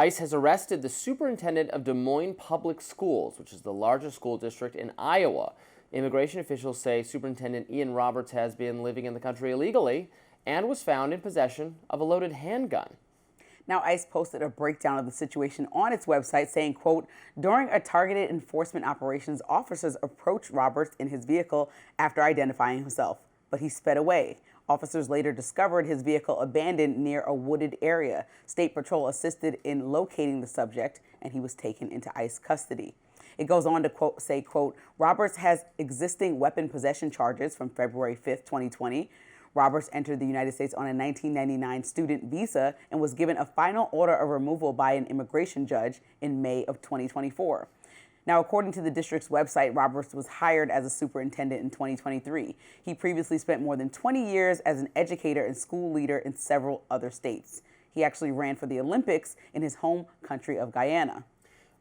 ICE has arrested the superintendent of Des Moines Public Schools, which is the largest school district in Iowa. Immigration officials say Superintendent Ian Roberts has been living in the country illegally and was found in possession of a loaded handgun. Now, ICE posted a breakdown of the situation on its website saying, quote, during a targeted enforcement operations, officers approached Roberts in his vehicle after identifying himself, but he sped away. Officers later discovered his vehicle abandoned near a wooded area. State Patrol assisted in locating the subject, and he was taken into ICE custody. It goes on to say, quote, Roberts has existing weapon possession charges from February 5th, 2020. Roberts entered the United States on a 1999 student visa and was given a final order of removal by an immigration judge in May of 2024. Now, according to the district's website, Roberts was hired as a superintendent in 2023. He previously spent more than 20 years as an educator and school leader in several other states. He actually ran for the Olympics in his home country of Guyana.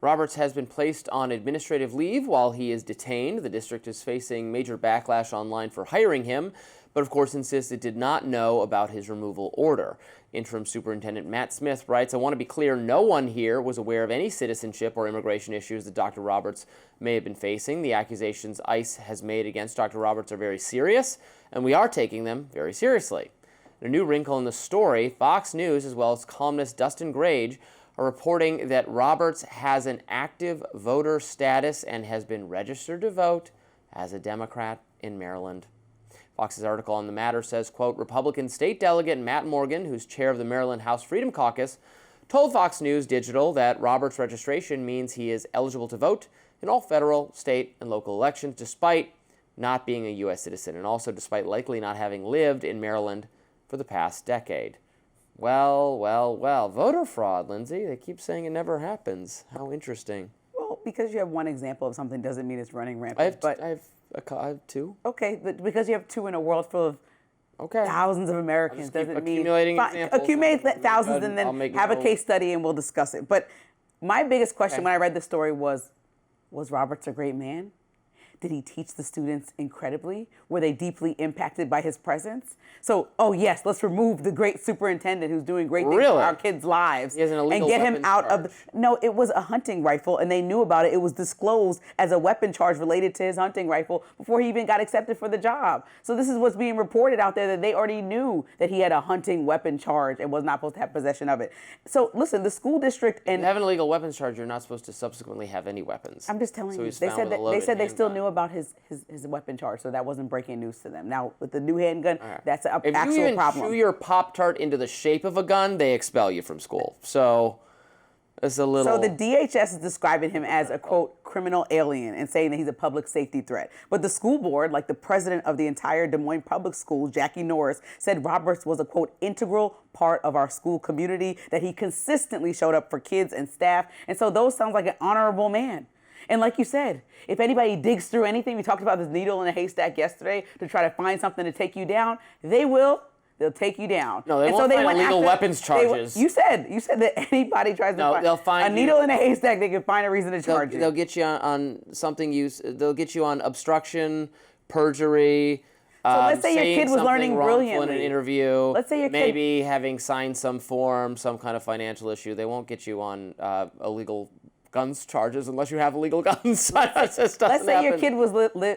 Roberts has been placed on administrative leave while he is detained. The district is facing major backlash online for hiring him, but of course insists it did not know about his removal order. Interim Superintendent Matt Smith writes, I want to be clear, no one here was aware of any citizenship or immigration issues that Dr. Roberts may have been facing. The accusations ICE has made against Dr. Roberts are very serious, and we are taking them very seriously. A new wrinkle in the story, Fox News, as well as columnist Dustin Grage, are reporting that Roberts has an active voter status and has been registered to vote as a Democrat in Maryland. Fox's article on the matter says, quote, Republican state delegate Matt Morgan, who's chair of the Maryland House Freedom Caucus, told Fox News Digital that Roberts' registration means he is eligible to vote in all federal, state, and local elections, despite not being a U.S. citizen, and also despite likely not having lived in Maryland for the past decade. Well, voter fraud, Lindsay. They keep saying it never happens. How interesting. Well, because you have one example of something doesn't mean it's running rampant. I have two. Okay, but because you have two in a world full of thousands of Americans doesn't mean accumulate thousands and then have a case study and we'll discuss it. But my biggest question when I read the story was Roberts a great man? Did he teach the students incredibly? Were they deeply impacted by his presence? So, yes, let's remove the great superintendent who's doing great things for our kids' lives he has an illegal and get him out charge. No, it was a hunting rifle, and they knew about it. It was disclosed as a weapon charge related to his hunting rifle before he even got accepted for the job. So this is what's being reported out there, that they already knew that he had a hunting weapon charge and was not supposed to have possession of it. So listen, the school district and if you have an illegal weapons charge, you're not supposed to subsequently have any weapons. I'm just telling you. They said they still knew about his weapon charge, so that wasn't breaking news to them. Now, with the new handgun, that's an actual problem. If you even chew your Pop-Tart into the shape of a gun, they expel you from school. So it's a little... So the DHS is describing him as a, quote, criminal alien and saying that he's a public safety threat. But the school board, like the president of the entire Des Moines Public Schools, Jackie Norris, said Roberts was a, quote, integral part of our school community, that he consistently showed up for kids and staff. And so those sounds like an honorable man. And like you said, if anybody digs through anything, we talked about this needle in a haystack yesterday to try to find something to take you down, they'll take you down. No, they won't find illegal weapons charges. You said that anybody tries to find a needle in a haystack, they can find a reason to charge you. They'll get you on something they'll get you on obstruction, perjury. So let's say your kid was learning brilliantly in an interview. Let's say your maybe having signed some form, some kind of financial issue. They won't get you on illegal guns charges unless you have illegal guns. Let's say your kid was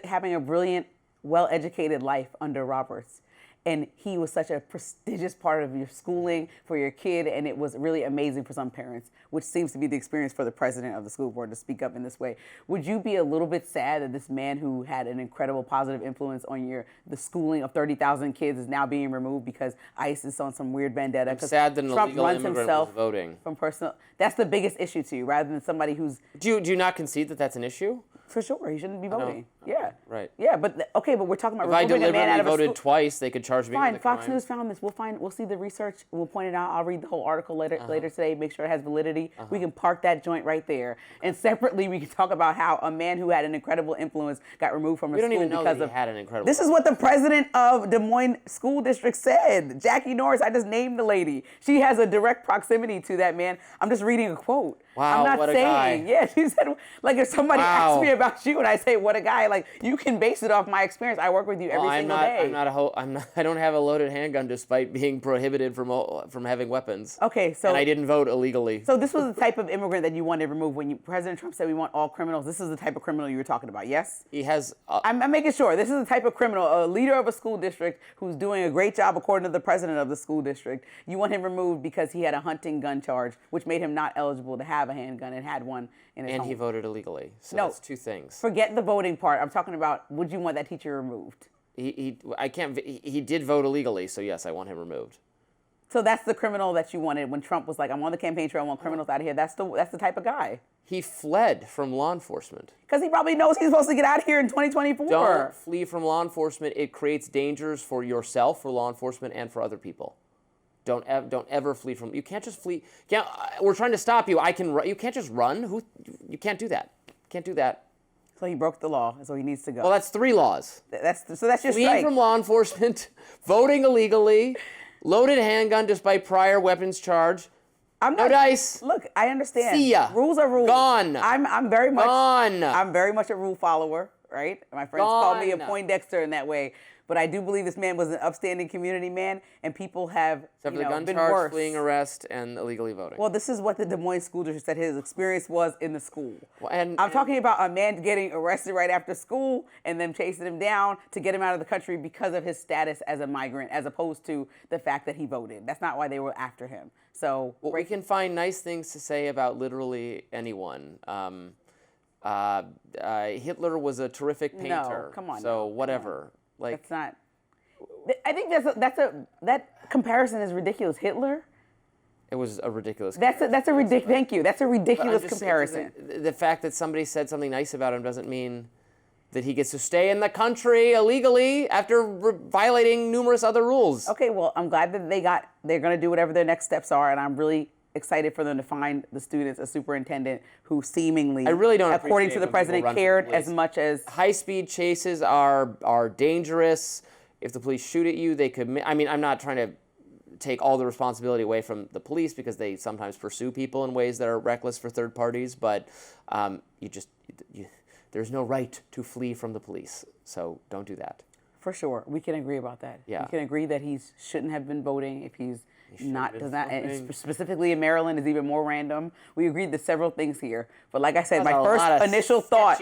having a brilliant, well-educated life under Roberts, and he was such a prestigious part of your schooling for your kid, and it was really amazing for some parents, which seems to be the experience for the president of the school board to speak up in this way. Would you be a little bit sad that this man who had an incredible positive influence on the schooling of 30,000 kids is now being removed because ICE is on some weird vendetta? I'm sad that an Trump illegal runs immigrant himself was voting. From personal. That's the biggest issue to you, rather than somebody who's. Do you not concede that that's an issue? For sure, he shouldn't be voting. Yeah. Right. Yeah, but we're talking about if removing a man out of a voted twice, they could charge me with a crime. Fox News found this. We'll see the research. We'll point it out. I'll read the whole article later today. Make sure it has validity. We can park that joint right there. And separately, we can talk about how a man who had an incredible influence got removed from a school because because he had an incredible. This is what the president of Des Moines School District said. Jackie Norris. I just named the lady. She has a direct proximity to that man. I'm just reading a quote. Wow, I'm not what a saying. guy. Yeah, she said, like if somebody asks me about you and I say, what a guy, Like, you can base it off my experience. I work with you every single day. I don't have a loaded handgun despite being prohibited from having weapons. Okay, so and I didn't vote illegally. So this was the type of immigrant that you wanted removed when President Trump said we want all criminals. This is the type of criminal you were talking about, yes? He has. I'm making sure. This is the type of criminal, a leader of a school district who's doing a great job according to the president of the school district. You want him removed because he had a hunting gun charge, which made him not eligible to have a handgun and had one in his home. And he voted illegally. So No. that's two things. Forget the voting part. I'm talking about, would you want that teacher removed? He did vote illegally, so yes, I want him removed. So that's the criminal that you wanted when Trump was like, I'm on the campaign trail, I want criminals out of here. That's the type of guy. He fled from law enforcement. Because he probably knows he's supposed to get out of here in 2024. Don't flee from law enforcement. It creates dangers for yourself, for law enforcement, and for other people. Don't ever flee from. You can't just flee. We're trying to stop you. You can't just run. You can't do that. Can't do that. So he broke the law, so he needs to go. Well, that's 3 laws. That's your Fleeing strike. from law enforcement, voting illegally, loaded handgun despite prior weapons charge. No dice. Look, I understand. See ya. Rules are rules. Gone. I'm very much. Gone. I'm very much a rule follower, right? My friends call me a Gone. Poindexter in that way. But I do believe this man was an upstanding community man, and people have Except for the gun been charge, worse. fleeing arrest, and illegally voting. Well, this is what the Des Moines school district said his experience was in the school. Well, I'm talking about a man getting arrested right after school and them chasing him down to get him out of the country because of his status as a migrant, as opposed to the fact that he voted. That's not why they were after him. So we can find nice things to say about literally anyone. Hitler was a terrific painter. No, come on. So whatever. That's not. I think that comparison is ridiculous. Hitler. It was a ridiculous. That's a ridiculous. Thank you. That's a ridiculous comparison. The fact that somebody said something nice about him doesn't mean that he gets to stay in the country illegally after violating numerous other rules. Okay, well, I'm glad that they're going to do whatever their next steps are, and I'm really excited for them to find the students a superintendent who seemingly, I really don't according to the president, cared as much as. High-speed chases are dangerous. If the police shoot at you, they could. I mean, I'm not trying to take all the responsibility away from the police because they sometimes pursue people in ways that are reckless for third parties. But there's no right to flee from the police, so don't do that. For sure, we can agree about that. Yeah. We can agree that he shouldn't have been voting if he's not does not, and specifically in Maryland is even more random. We agreed to several things here, but like I said, my first initial thought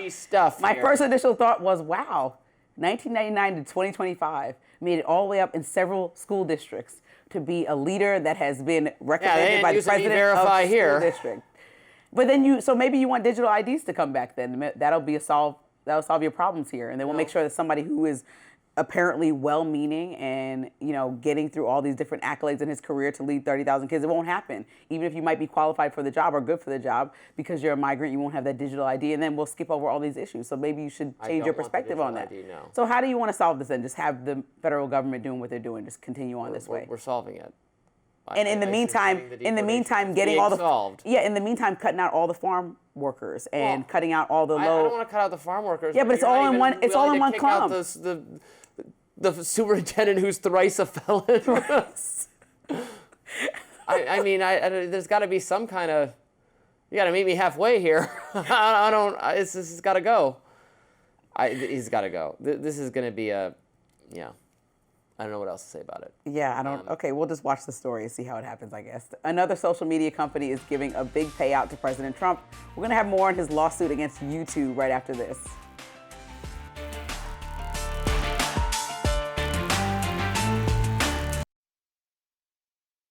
was, wow, 1999 to 2025 made it all the way up in several school districts to be a leader that has been recommended by the president of the school district. But then so maybe you want digital IDs to come back then. That'll solve your problems here, and then we'll make sure that somebody who is apparently well-meaning and getting through all these different accolades in his career to lead 30,000 kids, it won't happen. Even if you might be qualified for the job or good for the job, because you're a migrant, you won't have that digital ID, and then we'll skip over all these issues. So maybe you should change your perspective on that. ID, no. So how do you want to solve this then? Just have the federal government doing what they're doing, just continue on this way. We're solving it. And in the meantime, getting all in the meantime, cutting out all the farm workers and cutting out all the low. I don't want to cut out the farm workers. Yeah, but it's all in one. It's all in one clump. The superintendent who's thrice a felon. I mean, there's got to be some kind of. You got to meet me halfway here. This has got to go. He's got to go. This is going to be I don't know what else to say about it. Yeah, I don't. Okay, we'll just watch the story and see how it happens, I guess. Another social media company is giving a big payout to President Trump. We're going to have more on his lawsuit against YouTube right after this.